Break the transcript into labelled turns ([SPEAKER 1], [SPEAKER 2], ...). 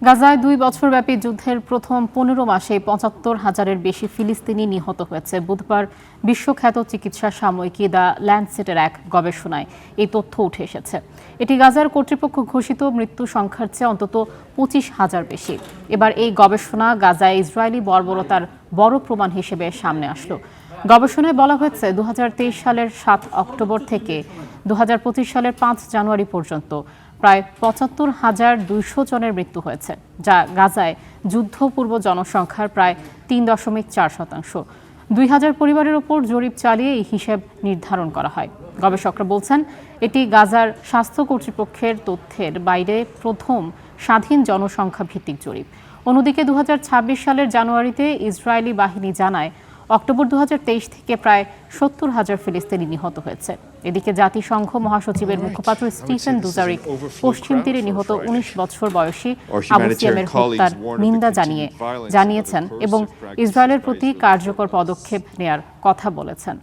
[SPEAKER 1] গাজায় ২ বছরব্যাপী যুদ্ধের প্রথম ১৫ মাসে ৭৫,০০০-এর বেশি ফিলিস্তিনি নিহত হয়েছে। বুধবার বিশ্বখ্যাত চিকিৎসা সাময়িকী দ্য ল্যান্ডসেটের এক গবেষণায় এই তথ্য উঠে এসেছে। এটি গাজার কর্তৃপক্ষ ঘোষিত মৃত্যু সংখ্যার চেয়ে অন্তত ২৫,০০০ বেশি। এবার এই গবেষণা গাজায় ইসরায়েলি বর্বরতার বড় প্রমাণ হিসেবে সামনে আসলো। গবেষণায় বলা হয়েছে ২০২৩ সালের ৭ অক্টোবর থেকে ২০২৫ সালের ৫ জানুয়ারি পর্যন্ত প্রায় ৭৫,২০০ জনের মৃত্যু হয়েছে, যা গাজায় যুদ্ধপূর্ব জনসংখ্যার প্রায় ৩.৪%। ২,০০০ পরিবারের ওপর জরিপ চালিয়ে এই হিসেব নির্ধারণ করা হয়। গবেষকরা বলছেন, এটি গাজার স্বাস্থ্য কর্তৃপক্ষের তথ্যের বাইরে প্রথম স্বাধীন জনসংখ্যা ভিত্তিক জরিপ। অন্যদিকে ২০২৬ সালের জানুয়ারিতে ইসরায়েলি বাহিনী জানায় অক্টোবর ২০২৩ থেকে প্রায় ৭০,০০০ ফিলিস্তিনি নিহত হয়েছে। এদিকে জাতিসংঘ মহাসচিবের মুখপাত্র স্টিফেন দুজারিক পশ্চিম তীরে নিহত ১৯ বছর বয়সী আবু সিয়ামের হত্যার নিন্দা জানিয়েছেন এবং ইসরায়েলের প্রতি কার্যকর পদক্ষেপ নেয়ার কথা বলেছেন।